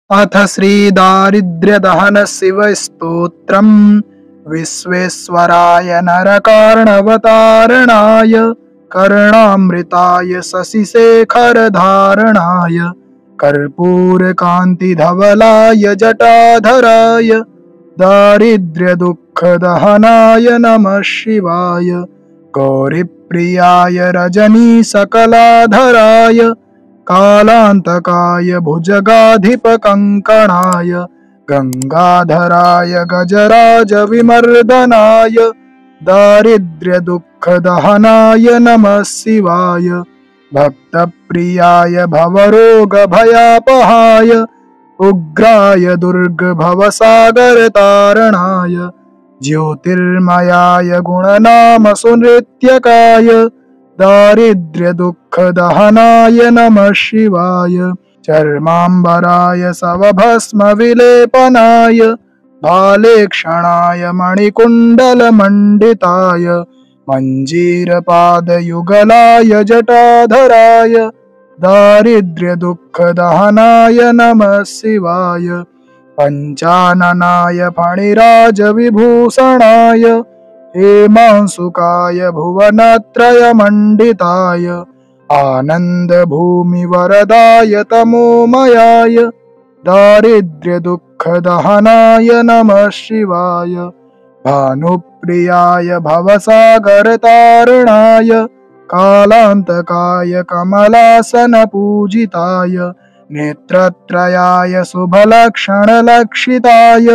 अथ श्रीदारिद्र्यदहन शिवस्तोत्रम् विश्वेश्वराय नरकार्णवतारणाय कर्णामृताय शशिशेखरधारणाय कर्पूरकान्तिधवलाय जटाधराय दारिद्र्यदुःखदहनाय नमः शिवाय गौरीप्रियाय रजनीसकलाधराय कालान्तकाय भुजगाधिपकङ्कणाय गङ्गाधराय गजराजविमर्दनाय दारिद्र्यदुःखदहनाय नमः शिवाय भक्तप्रियाय भवरोगभयापहाय उग्राय दुर्गभवसागरतारणाय ज्योतिर्मयाय गुणनामसुनृत्यकाय दारिद्र्यदुःखदहनाय नमः शिवाय चर्माम्बराय सवभस्मविलेपनाय भालेक्षणाय मणिकुण्डलमण्डिताय मञ्जीरपादयुगलाय जटाधराय दारिद्र्यदुःखदहनाय नमः शिवाय पञ्चाननाय फणिराजविभूषणाय हेमांशुकाय भुवनत्रयमण्डिताय आनन्दभूमिवरदाय तमोमयाय दारिद्र्यदुःखदहनाय नमः शिवाय भानुप्रियाय भवसागरतारणाय कालान्तकाय कमलासनपूजिताय नेत्रत्रयाय शुभलक्षणलक्षिताय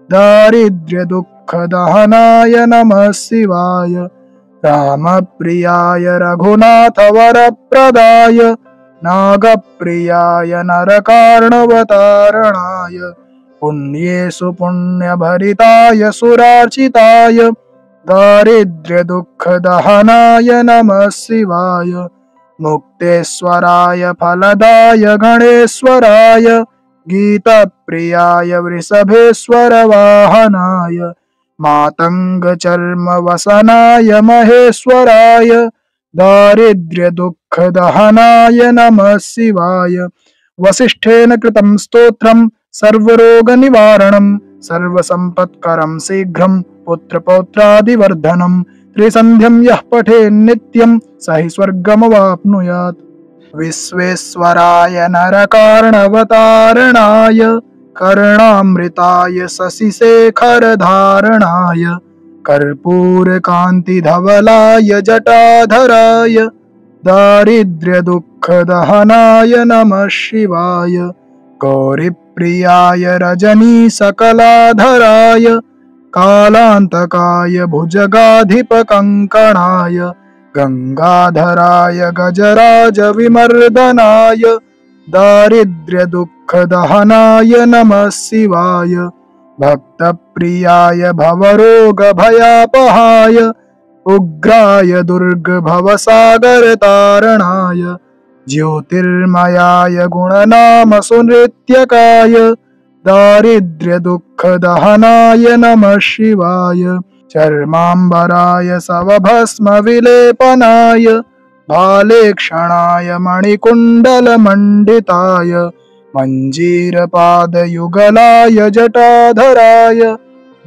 दारिद्र्यदुःखदहनाय नमः शिवाय रामप्रियाय रघुनाथवरप्रदाय नागप्रियाय नरकार्णवतारणाय पुण्येषु पुण्यभरिताय सुरार्चिताय दारिद्र्यदुःखदहनाय नमः शिवाय मुक्तेश्वराय फलदाय गणेश्वराय गीतप्रियाय वृषभेश्वरवाहनाय मातङ्गचर्मवसनाय महेश्वराय दारिद्र्यदुःखदहनाय नमः शिवाय वसिष्ठेन कृतं स्तोत्रं सर्वरोगनिवारणं सर्वसम्पत्करं शीघ्रं पुत्रपौत्रादिवर्धनं त्रिसन्ध्यं यः पठेन्नित्यं स हि स्वर्गमवाप्नुयात् विश्वेश्वराय नरकार्णवतारणाय कर्णामृताय शशिशेखरधारणाय कर्पूरकान्तिधवलाय जटाधराय दारिद्र्यदुःखदहनाय नमः शिवाय गौरीप्रियाय रजनीसकलाधराय कालान्तकाय भुजगाधिपकङ्कणाय गङ्गाधराय गजराजविमर्दनाय दारिद्र्यदुःखदहनाय नमः शिवाय भक्तप्रियाय भवरोगभयापहाय उग्राय दुर्गभवसागरतारणाय ज्योतिर्मयाय गुणनामसुनृत्यकाय दारिद्र्यदुःखदहनाय नमः शिवाय चर्माम्बराय सवभस्मविलेपनाय भालेक्षणाय मणिकुण्डलमण्डिताय मञ्जीरपादयुगलाय जटाधराय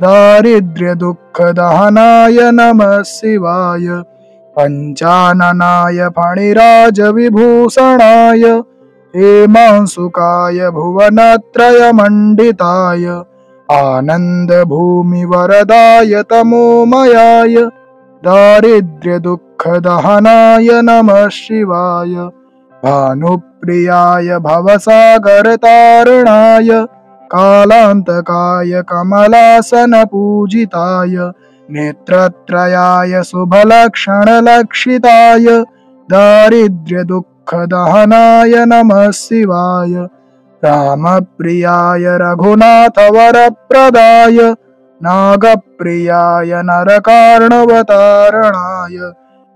दारिद्र्यदुःखदहनाय नमः शिवाय पञ्चाननाय फणिराजविभूषणाय हेमांशुकाय भुवनत्रयमण्डिताय आनन्दभूमिवरदाय तमोमयाय दारिद्र्यदुःखदहनाय नमः शिवाय भानुप्रियाय भवसागरतारणाय कालान्तकाय कमलासनपूजिताय नेत्रत्रयाय शुभलक्षणलक्षिताय दारिद्र्यदुःखदहनाय नमः शिवाय रामप्रियाय रघुनाथवरप्रदाय नागप्रियाय नरकार्णवतारणाय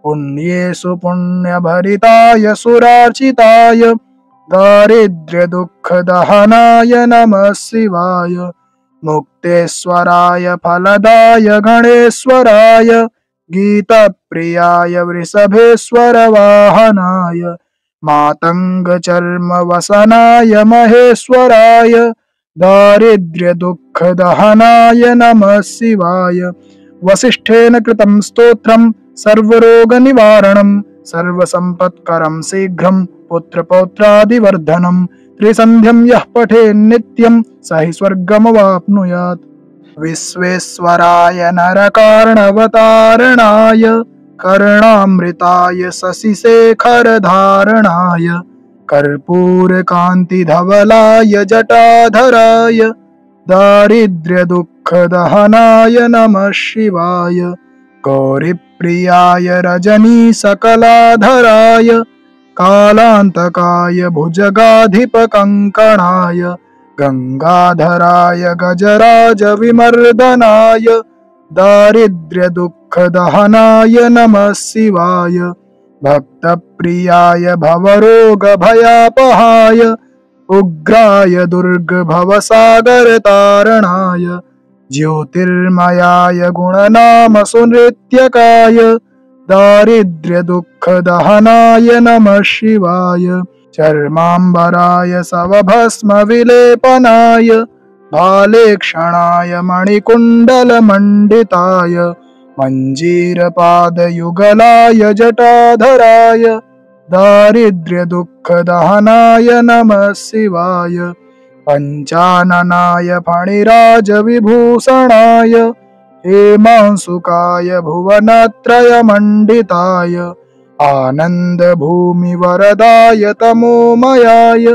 पुण्येषु पुण्यभरिताय सुरार्चिताय दारिद्र्यदुःखदहनाय नमः शिवाय मुक्तेश्वराय फलदाय गणेश्वराय गीतप्रियाय वृषभेश्वरवाहनाय मातङ्गचर्मवसनाय महेश्वराय दारिद्र्यदुःखदहनाय नमः शिवाय वसिष्ठेन कृतं स्तोत्रं सर्वरोगनिवारणं सर्वसम्पत्करं शीघ्रं पुत्रपौत्रादिवर्धनं त्रिसन्ध्यं यः पठेन्नित्यं स हि स्वर्गमवाप्नुयात् विश्वेश्वराय नरकार्णवतारणाय कर्णामृताय शशिशेखरधारणाय कर्पूरकान्तिधवलाय जटाधराय दारिद्र्यदुःखदहनाय नमः शिवाय गौरीप्रियाय रजनीसकलाधराय कालान्तकाय भुजगाधिपकङ्कणाय गङ्गाधराय गजराजविमर्दनाय दारिद्र्यदुःखदहनाय नमः शिवाय भक्तप्रियाय भवरोगभयापहाय उग्राय दुर्गभवसागरतारणाय ज्योतिर्मयाय गुणनामसुनृत्यकाय दारिद्र्यदुःखदहनाय नमः शिवाय चर्माम्बराय सवभस्मविलेपनाय भालेक्षणाय मणिकुण्डलमण्डिताय मञ्जीरपादयुगलाय जटाधराय दारिद्र्यदुःखदहनाय नमः शिवाय पञ्चाननाय फणिराजविभूषणाय हेमांशुकाय भुवनत्रयमण्डिताय आनन्दभूमिवरदाय तमोमयाय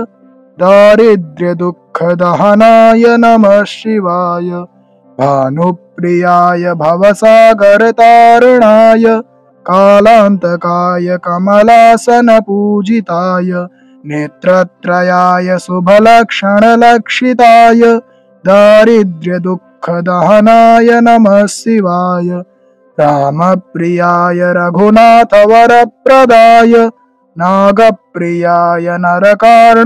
दारिद्र्यदुःखदहनाय नमः शिवाय भानुप्रियाय भवसागरतारणाय कालान्तकाय कमलासनपूजिताय नेत्रत्रयाय शुभलक्षणलक्षिताय दारिद्र्यदुःखदहनाय नमः शिवाय रामप्रियाय रघुनाथवरप्रदाय नागप्रियाय नरकार्णवतारणाय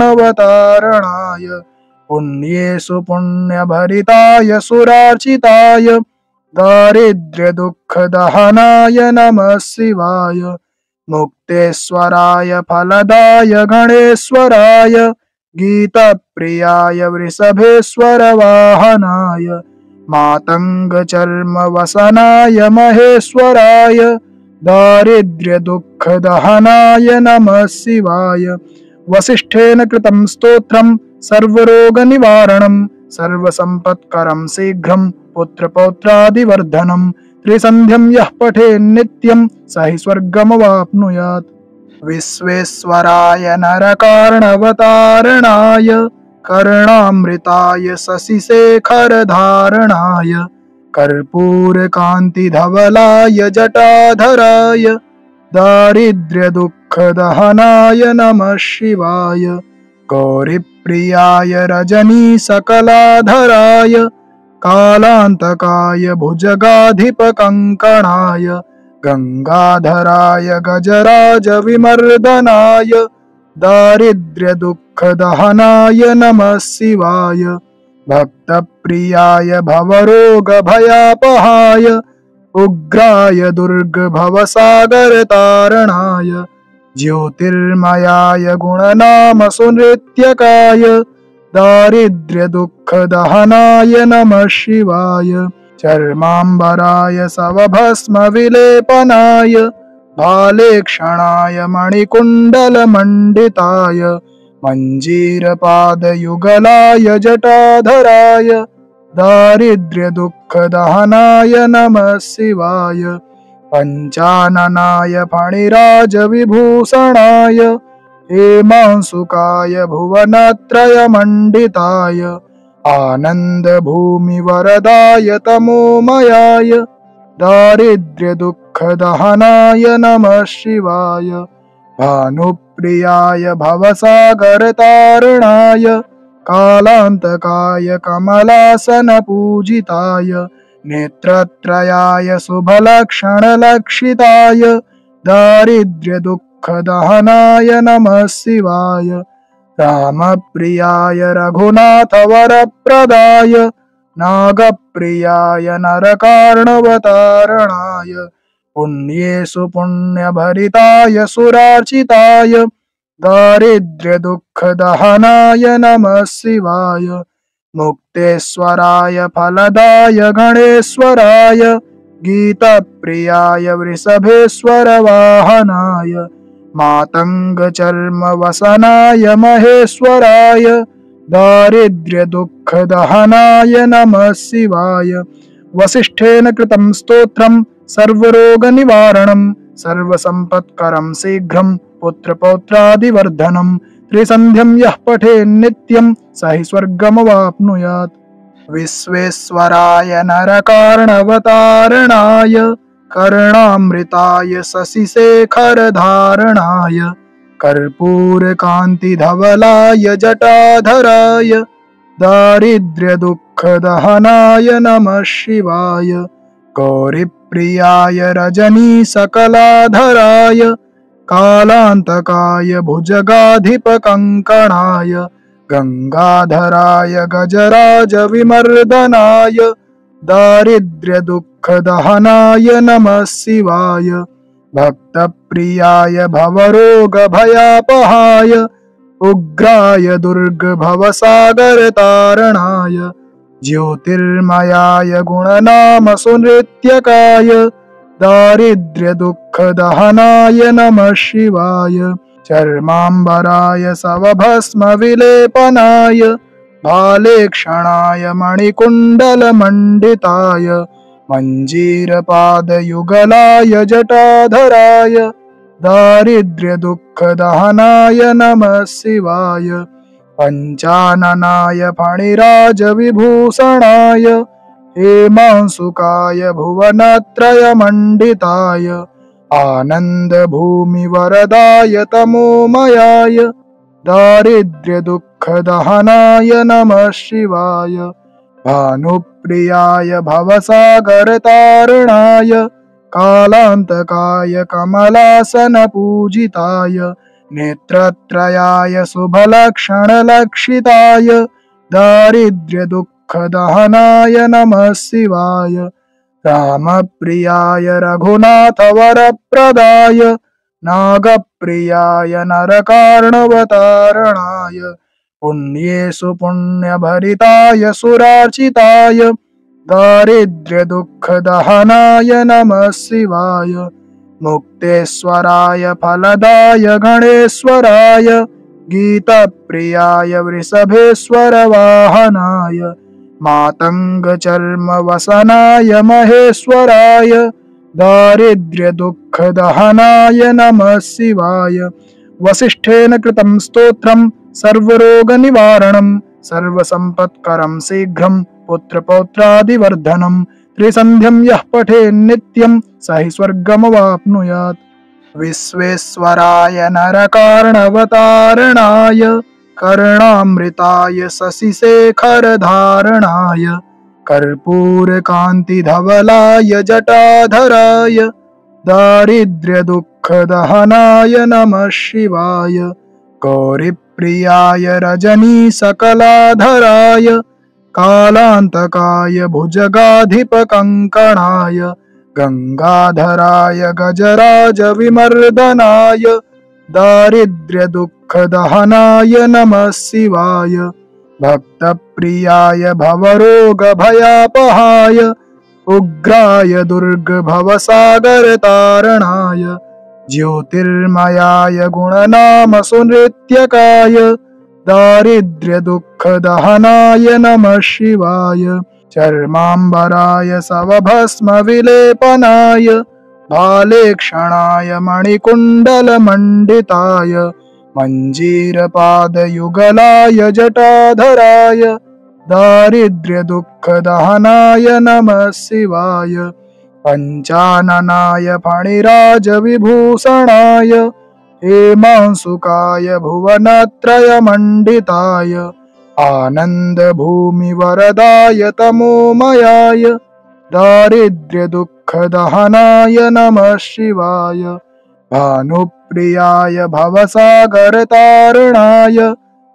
पुण्येषु पुण्यभरिताय सुरार्चिताय दारिद्र्यदुःखदहनाय नमः शिवाय मुक्तेश्वराय फलदाय गणेश्वराय गीतप्रियाय वृषभेश्वरवाहनाय मातङ्गचर्मवसनाय महेश्वराय दारिद्र्यदुःखदहनाय नमः शिवाय वसिष्ठेन कृतं स्तोत्रं सर्वरोगनिवारणं सर्वसम्पत्करं शीघ्रं पुत्रपौत्रादिवर्धनं त्रिसन्ध्यं यः पठेन्नित्यं स हि स्वर्गमवाप्नुयात् विश्वेश्वराय नरकार्णवतारणाय कर्णामृताय शशिशेखरधारणाय कर्पूरकान्तिधवलाय जटाधराय दारिद्र्यदुःखदहनाय नमः शिवाय गौरीप्रियाय रजनीसकलाधराय कालान्तकाय भुजगाधिपकङ्कणाय गङ्गाधराय गजराजविमर्दनाय दारिद्र्यदुःखदहनाय नमः शिवाय भक्तप्रियाय भवरोगभयापहाय उग्राय दुर्गभवसागरतारणाय ज्योतिर्मयाय गुणनामसुनृत्यकाय दारिद्र्यदुःखदहनाय नमः शिवाय चर्माम्बराय सवभस्मविलेपनाय भालेक्षणाय मणिकुण्डलमण्डिताय मञ्जीरपादयुगलाय जटाधराय दारिद्र्यदुःखदहनाय नमः शिवाय पञ्चाननाय फणिराजविभूषणाय हेमांशुकाय भुवनत्रयमण्डिताय आनन्दभूमिवरदाय तमोमयाय दारिद्र्यदुःखदहनाय नमः शिवाय भानुप्रियाय भवसागरतारणाय कालान्तकाय कमलासनपूजिताय नेत्रत्रयाय शुभलक्षणलक्षिताय दारिद्र्यदुःखदहनाय नमः शिवाय रामप्रियाय रघुनाथवरप्रदाय नागप्रियाय नरकार्णवतारणाय पुण्येषु पुण्यभरिताय सुरार्चिताय दारिद्र्यदुःखदहनाय नमः शिवाय मुक्तेश्वराय फलदाय गणेश्वराय गीतप्रियाय वृषभेश्वर वाहनाय मातङ्गचर्मवसनाय महेश्वराय दारिद्र्यदुःखदहनाय नमः शिवाय वसिष्ठेन कृतं स्तोत्रं सर्वरोगनिवारणं सर्वसम्पत्करं शीघ्रं पुत्रपौत्रादिवर्धनं त्रिसन्ध्यं यः पठेन्नित्यं स हि स्वर्गमवाप्नुयात् विश्वेश्वराय नरकार्णवतारणाय कर्णामृताय शशिशेखरधारणाय कर्पूरकान्तिधवलाय जटाधराय दारिद्र्यदुःखदहनाय नमः शिवाय गौरीप्रियाय रजनीसकलाधराय कालान्तकाय भुजगाधिपकङ्कणाय गङ्गाधराय गजराजविमर्दनाय दारिद्र्यदुःखदहनाय नमः शिवाय भक्तप्रियाय भवरोगभयापहाय उग्राय दुर्गभवसागरतारणाय ज्योतिर्मयाय गुणनामसुनृत्यकाय दारिद्र्यदुःखदहनाय नमः शिवाय चर्माम्बराय सवभस्मविलेपनाय भालेक्षणाय मणिकुण्डलमण्डिताय मञ्जीरपादयुगलाय जटाधराय दारिद्र्यदुःखदहनाय नमः शिवाय पञ्चाननाय फणिराजविभूषणाय हेमांशुकाय भुवनत्रयमण्डिताय आनन्दभूमिवरदाय तमोमयाय दारिद्र्यदुःखदहनाय नमः शिवाय भानुप्रियाय भवसागरतारणाय कालान्तकाय कमलासनपूजिताय नेत्रत्रयाय शुभलक्षणलक्षिताय दारिद्र्यदुःखदहनाय नमः शिवाय रामप्रियाय रघुनाथवरप्रदाय नागप्रियाय नरकार्णवतारणाय पुण्येषु पुण्यभरिताय सुरार्चिताय दारिद्र्यदुःखदहनाय नमः शिवाय मुक्तेश्वराय फलदाय गणेश्वराय गीतप्रियाय वृषभेश्वर वाहनाय मातङ्गचर्मवसनाय महेश्वराय दारिद्र्यदुःखदहनाय नमः शिवाय वसिष्ठेन कृतं स्तोत्रं सर्वरोगनिवारणं सर्वसम्पत्करं शीघ्रं पुत्रपौत्रादिवर्धनं त्रिसन्ध्यं यः पठेन्नित्यं स हि स्वर्गमवाप्नुयात् विश्वेश्वराय नरकार्णवतारणाय कर्णामृताय शशिशेखरधारणाय कर्पूरकान्तिधवलाय जटाधराय दारिद्र्यदुःखदहनाय नमः शिवाय गौरीप्रियाय रजनीसकलाधराय कालान्तकाय भुजगाधिपकङ्कणाय गङ्गाधराय गजराजविमर्दनाय दारिद्र्यदुःखदहनाय नमः शिवाय भक्तप्रियाय भवरोगभयापहाय उग्राय दुर्गभवसागरतारणाय ज्योतिर्मयाय गुणनामसुनृत्यकाय दारिद्र्यदुःखदहनाय नमः शिवाय चर्माम्बराय सवभस्मविलेपनाय भालेक्षणाय मणिकुण्डलमण्डिताय मञ्जीरपादयुगलाय जटाधराय दारिद्र्यदुःखदहनाय नमः शिवाय पञ्चाननाय फणिराजविभूषणाय हेमांशुकाय भुवनत्रयमण्डिताय आनन्दभूमिवरदाय तमोमयाय दारिद्र्यदुःखदहनाय नमः शिवाय भानुप्रियाय भवसागरतारणाय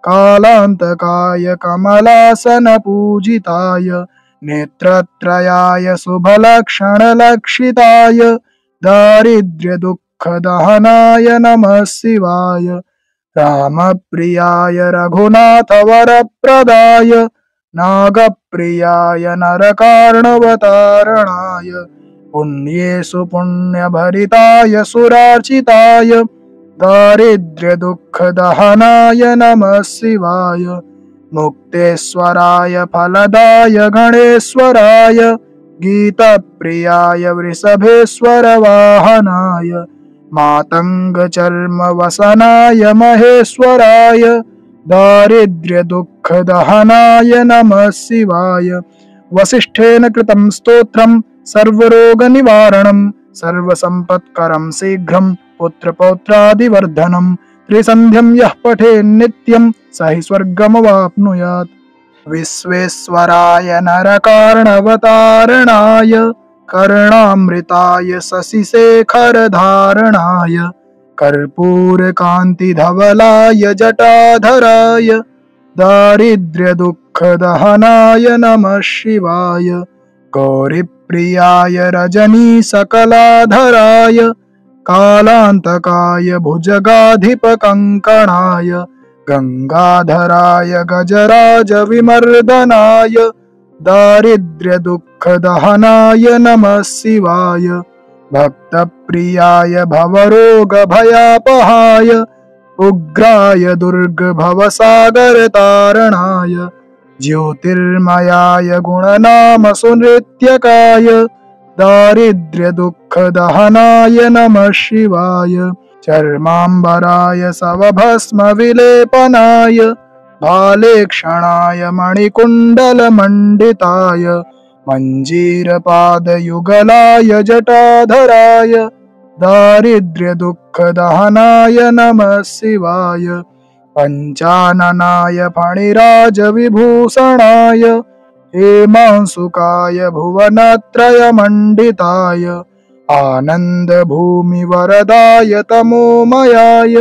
कालान्तकाय कमलासनपूजिताय नेत्रत्रयाय शुभलक्षणलक्षिताय दारिद्र्यदुःखदहनाय नमः शिवाय रामप्रियाय रघुनाथवरप्रदाय नागप्रियाय नरकार्णवतारणाय पुण्येषु पुण्यभरिताय सुरार्चिताय दारिद्र्यदुःखदहनाय नमः शिवाय मुक्तेश्वराय फलदाय गणेश्वराय गीतप्रियाय वृषभेश्वरवाहनाय मातङ्गचर्मवसनाय महेश्वराय दारिद्र्यदुःखदहनाय नमः शिवाय वसिष्ठेन कृतं स्तोत्रं सर्वरोगनिवारणं सर्वसम्पत्करं शीघ्रं पुत्रपौत्रादिवर्धनं त्रिसन्ध्यं यः पठेन्नित्यं स हि स्वर्गमवाप्नुयात् विश्वेश्वराय नरकार्णवतारणाय कर्णामृताय शशिशेखरधारणाय कर्पूरकान्तिधवलाय जटाधराय दारिद्र्यदुःखदहनाय नमः शिवाय गौरीप्रियाय रजनीसकलाधराय कालान्तकाय भुजगाधिपकङ्कणाय गङ्गाधराय गजराजविमर्दनाय दारिद्र्यदुःखदहनाय नमः शिवाय भक्तप्रियाय भवरोगभयापहाय उग्राय दुर्गभवसागरतारणाय ज्योतिर्मयाय गुणनामसुनृत्यकाय दारिद्र्यदुःखदहनाय नमः शिवाय चर्माम्बराय सवभस्मविलेपनाय भालेक्षणाय मणिकुण्डलमण्डिताय मञ्जीरपादयुगलाय जटाधराय दारिद्र्यदुःखदहनाय नमः शिवाय पञ्चाननाय फणिराजविभूषणाय हेमांशुकाय भुवनत्रयमण्डिताय आनन्दभूमिवरदाय तमोमयाय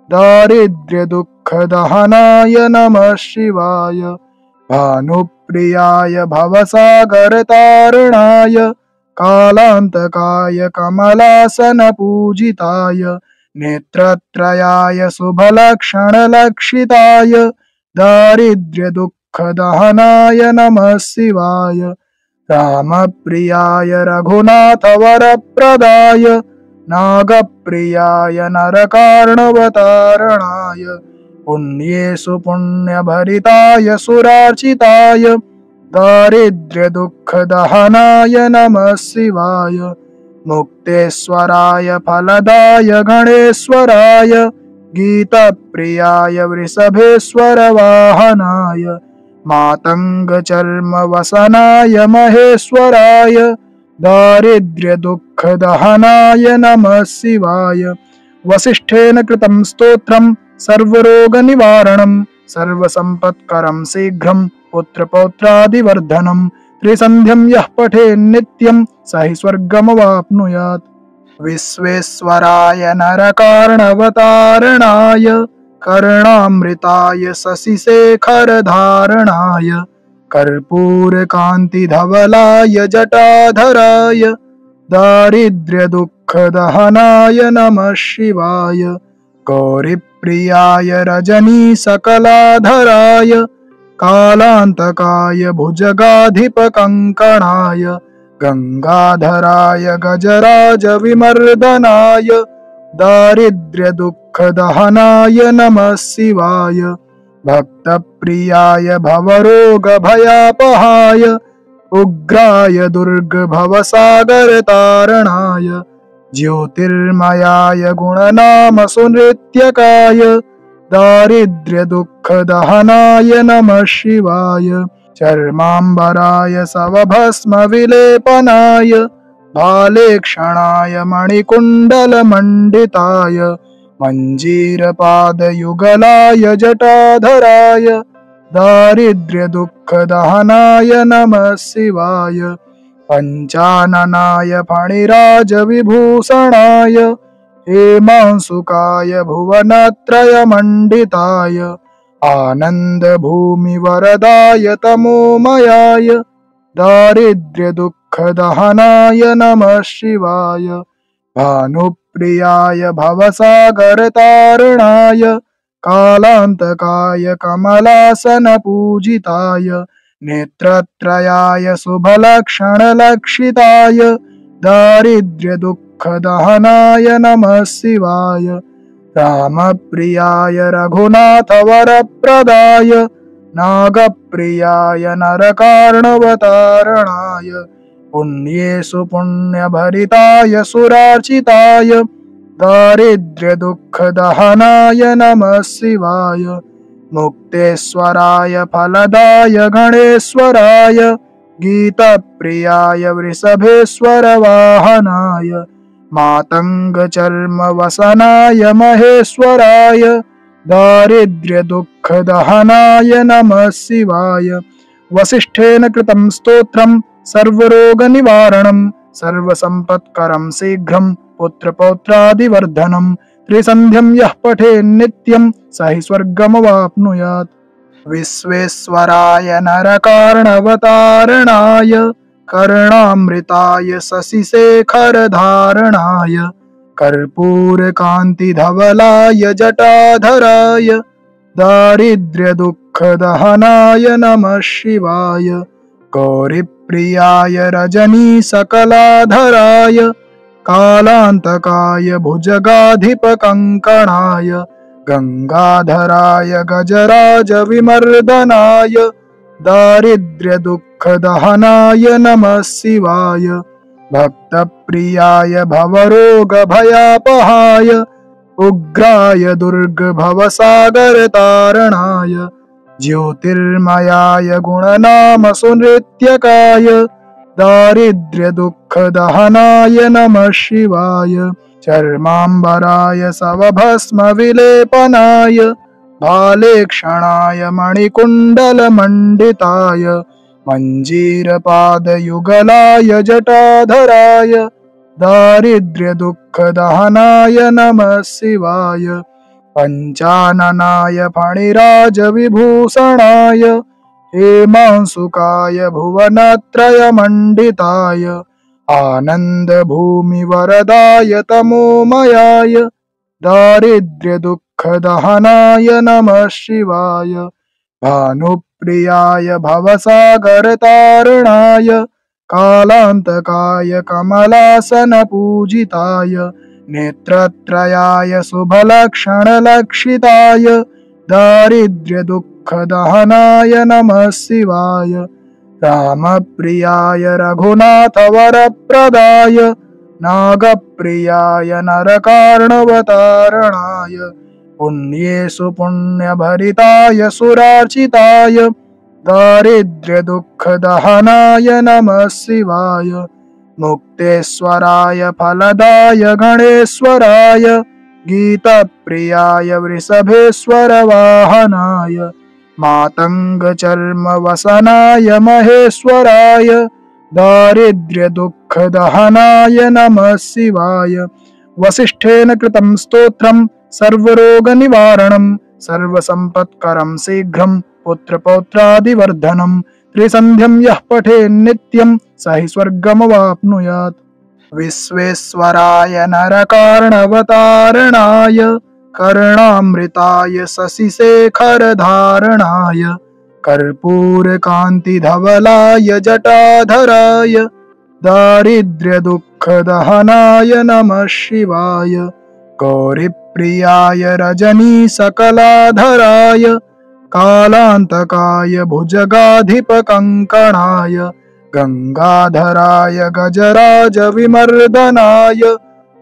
दारिद्र्यदुःखदहनाय नमः शिवाय भानुप्रियाय भवसागरतारणाय कालान्तकाय कमलासनपूजिताय नेत्रत्रयाय शुभलक्षणलक्षिताय दारिद्र्यदुःखदहनाय नमः शिवाय रामप्रियाय रघुनाथवरप्रदाय नागप्रियाय नरकार्णवतारणाय पुण्येषु पुण्यभरिताय सुरार्चिताय दारिद्र्यदुःखदहनाय नमः शिवाय मुक्तेश्वराय फलदाय गणेश्वराय गीतप्रियाय वृषभेश्वरवाहनाय मातङ्गचर्मवसनाय महेश्वराय दारिद्र्यदुःखदहनाय नमः शिवाय वसिष्ठेन कृतं स्तोत्रं सर्वरोगनिवारणं सर्वसम्पत्करं शीघ्रं पुत्रपौत्रादिवर्धनं त्रिसन्ध्यं यः पठेन्नित्यं स हि स्वर्गमवाप्नुयात् विश्वेश्वराय नरकार्णवतारणाय कर्णामृताय शशिशेखरधारणाय कर्पूरकान्तिधवलाय जटाधराय दारिद्र्यदुःखदहनाय नमः शिवाय गौरीप्रियाय रजनीसकलाधराय कालान्तकाय भुजगाधिपकङ्कणाय गङ्गाधराय गजराजविमर्दनाय दारिद्र्यदुःखदहनाय नमः शिवाय भक्तप्रियाय भवरोगभयापहाय उग्राय दुर्गभवसागरतारणाय ज्योतिर्मयाय गुणनामसुनृत्यकाय दारिद्र्यदुःखदहनाय नमः शिवाय चर्माम्बराय सवभस्मविलेपनाय भालेक्षणाय मणिकुण्डलमण्डिताय मञ्जीरपादयुगलाय जटाधराय दारिद्र्यदुःखदहनाय नमः शिवाय पञ्चाननाय फणिराजविभूषणाय हेमांशुकाय भुवनत्रयमण्डिताय आनन्दभूमिवरदाय तमोमयाय दारिद्र्यदुःखदहनाय नमः शिवाय भानुप्रियाय भवसागरतारणाय कालान्तकाय कमलासनपूजिताय नेत्रत्रयाय शुभलक्षणलक्षिताय दारिद्र्यदुःखदहनाय नमः शिवाय रामप्रियाय रघुनाथवरप्रदाय नागप्रियाय नरकार्णवतारणाय पुण्येषु पुण्यभरिताय सुरार्चिताय दारिद्र्यदुःखदहनाय नमः शिवाय मुक्तेश्वराय फलदाय गणेश्वराय गीतप्रियाय वृषभेश्वरवाहनाय मातङ्गचर्मवसनाय महेश्वराय दारिद्र्यदुःखदहनाय नमः शिवाय वसिष्ठेन कृतं स्तोत्रं सर्वरोगनिवारणं सर्वसम्पत्करं शीघ्रं पुत्रपौत्रादिवर्धनं त्रिसन्ध्यं यः पठेन्नित्यं स हि स्वर्गमवाप्नुयात् विश्वेश्वराय नरकार्णवतारणाय कर्णामृताय शशिशेखरधारणाय कर्पूरकान्तिधवलाय जटाधराय दारिद्र्यदुःखदहनाय नमः शिवाय गौरीप्रियाय रजनीसकलाधराय कालान्तकाय भुजगाधिपकङ्कणाय गङ्गाधराय गजराजविमर्दनाय दारिद्र्यदुःखदहनाय नमः शिवाय भक्तप्रियाय भवरोगभयापहाय उग्राय दुर्गभवसागरतारणाय ज्योतिर्मयाय गुणनामसुनृत्यकाय दारिद्र्यदुःखदहनाय नमः शिवाय चर्माम्बराय सवभस्मविलेपनाय भालेक्षणाय मणिकुण्डलमण्डिताय मञ्जीरपादयुगलाय जटाधराय दारिद्र्यदुःखदहनाय नमः शिवाय पञ्चाननाय फणिराजविभूषणाय हेमांशुकाय भुवनत्रयमण्डिताय आनन्दभूमिवरदाय तमोमयाय दारिद्र्यदुःखदहनाय नमः शिवाय भानुप्रियाय भवसागरतारणाय कालान्तकाय कमलासनपूजिताय नेत्रत्रयाय शुभलक्षणलक्षिताय दारिद्र्यदुःखदहनाय नमः शिवाय रामप्रियाय रघुनाथवरप्रदाय नागप्रियाय नरकार्णवतारणाय पुण्येषु पुण्यभरिताय सुरार्चिताय दारिद्र्यदुःखदहनाय नमः शिवाय मुक्तेश्वराय फलदाय गणेश्वराय गीतप्रियाय वृषभेश्वरवाहनाय मातङ्गचर्मवसनाय महेश्वराय दारिद्र्यदुःखदहनाय नमः शिवाय वसिष्ठेन कृतं स्तोत्रं सर्वरोगनिवारणं सर्वसम्पत्करं शीघ्रं पुत्रपौत्रादिवर्धनं त्रिसन्ध्यं यः पठेन्नित्यं स हि स्वर्गमवाप्नुयात् विश्वेश्वराय नरकार्णवतारणाय कर्णामृताय शशिशेखरधारणाय कर्पूरकान्तिधवलाय जटाधराय दारिद्र्यदुःखदहनाय नमः शिवाय गौरीप्रियाय रजनीसकलाधराय कालान्तकाय भुजगाधिपकङ्कणाय गङ्गाधराय गजराजविमर्दनाय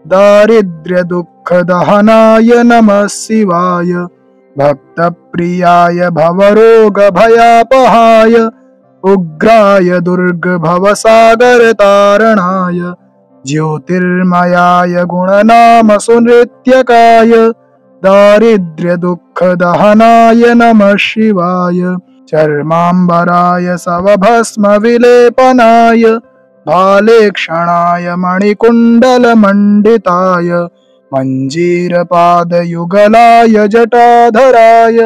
दारिद्र्यदुःखदहनाय नमः शिवाय भक्तप्रियाय भवरोगभयापहाय उग्राय दुर्गभवसागरतारणाय ज्योतिर्मयाय गुणनामसुनृत्यकाय दारिद्र्यदुःखदहनाय नमः शिवाय चर्माम्बराय सवभस्मविलेपनाय भालेक्षणाय मणिकुण्डलमण्डिताय मञ्जीरपादयुगलाय जटाधराय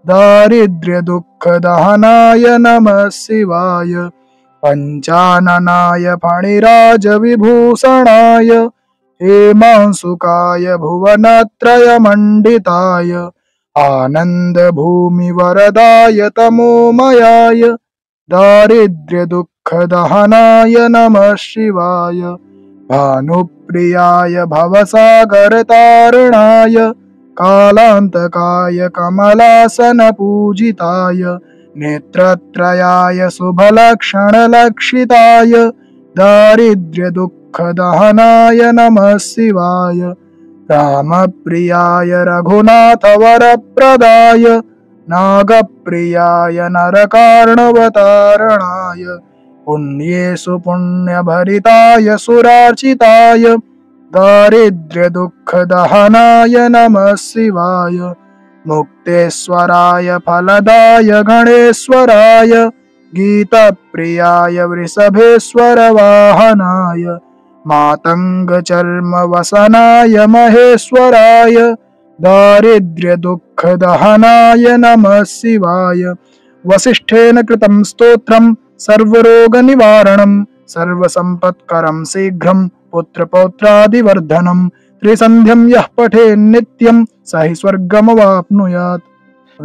दारिद्र्यदुःखदहनाय नमः शिवाय पञ्चाननाय फणिराजविभूषणाय हेमांशुकाय भुवनत्रयमण्डिताय आनन्दभूमिवरदाय तमोमयाय दारिद्र्यदुःखदहनाय नमः शिवाय भानुप्रियाय भवसागरतारणाय कालान्तकाय कमलासनपूजिताय नेत्रत्रयाय शुभलक्षणलक्षिताय दारिद्र्यदुःखदहनाय नमः शिवाय रामप्रियाय रघुनाथवरप्रदाय नागप्रियाय नरकार्णवतारणाय पुण्येषु पुण्यभरिताय सुरार्चिताय दारिद्र्यदुःखदहनाय नमः शिवाय मुक्तेश्वराय फलदाय गणेश्वराय गीतप्रियाय वृषभेश्वरवाहनाय मातङ्गचर्मवसनाय महेश्वराय दारिद्र्यदुःखदहनाय नमः शिवाय वसिष्ठेन कृतं स्तोत्रं सर्वरोगनिवारणं सर्वसम्पत्करं शीघ्रं पुत्रपौत्रादिवर्धनं त्रिसन्ध्यं यः पठेन्नित्यं स हि स्वर्गमवाप्नुयात्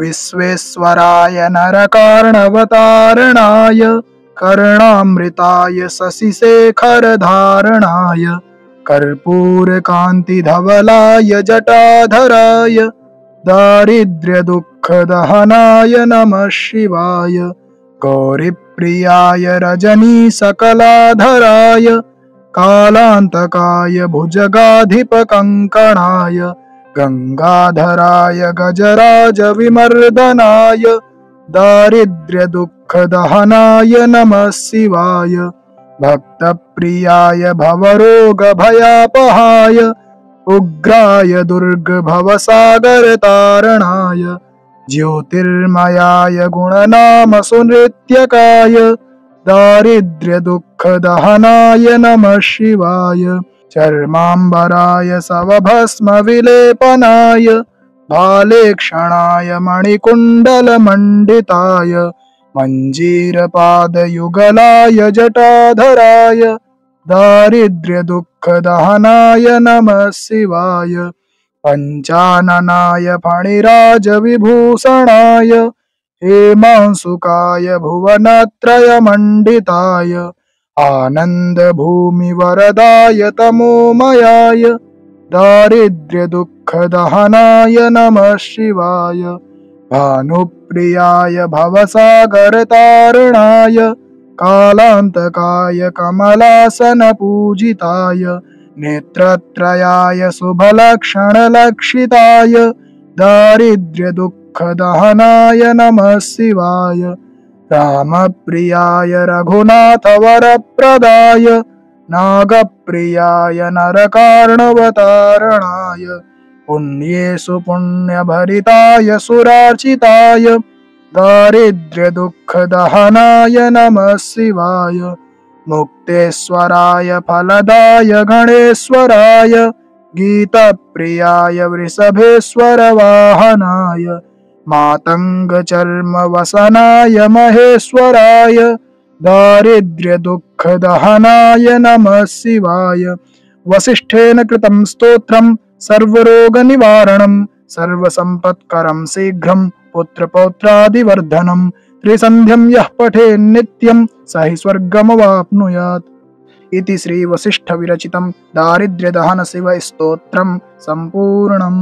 विश्वेश्वराय नरकार्णवतारणाय कर्णामृताय शशिशेखरधारणाय कर्पूरकान्तिधवलाय जटाधराय दारिद्र्यदुःखदहनाय नमः शिवाय गौरीप्रियाय रजनीसकलाधराय कालान्तकाय भुजगाधिपकङ्कणाय गङ्गाधराय गजराजविमर्दनाय दारिद्र्यदुःखदहनाय नमः शिवाय भक्तप्रियाय भवरोगभयापहाय उग्राय दुर्गभवसागरतारणाय ज्योतिर्मयाय गुणनामसुनृत्यकाय दारिद्र्यदुःखदहनाय नमः शिवाय चर्माम्बराय सवभस्मविलेपनाय भालेक्षणाय मणिकुण्डलमण्डिताय मञ्जीरपादयुगलाय जटाधराय दारिद्र्यदुःखदहनाय नमः शिवाय पञ्चाननाय फणिराजविभूषणाय हेमांशुकाय भुवनत्रयमण्डिताय आनन्दभूमिवरदाय तमोमयाय दारिद्र्यदुःखदहनाय नमः शिवाय भानुप्रियाय भवसागरतारणाय कालान्तकाय कमलासनपूजिताय नेत्रत्रयाय शुभलक्षणलक्षिताय दारिद्र्यदुःखदहनाय नमः शिवाय रामप्रियाय रघुनाथवरप्रदाय नागप्रियाय नरकार्णवतारणाय पुण्येषु पुण्यभरिताय सुरार्चिताय दारिद्र्यदुःखदहनाय नमः शिवाय मुक्तेश्वराय फलदाय गणेश्वराय गीतप्रियाय वृषभेश्वरवाहनाय मातङ्गचर्मवसनाय महेश्वराय दारिद्र्यदुःखदहनाय नमः शिवाय वसिष्ठेन कृतं स्तोत्रं सर्वरोगनिवारणं सर्वसम्पत्करं शीघ्रं पुत्रपौत्रादिवर्धनं त्रिसन्ध्यं यः पठेन्नित्यं स हि स्वर्गमवाप्नुयात् इति श्रीवसिष्ठविरचितं दारिद्र्यदहनशिवस्तोत्रं सम्पूर्णम्।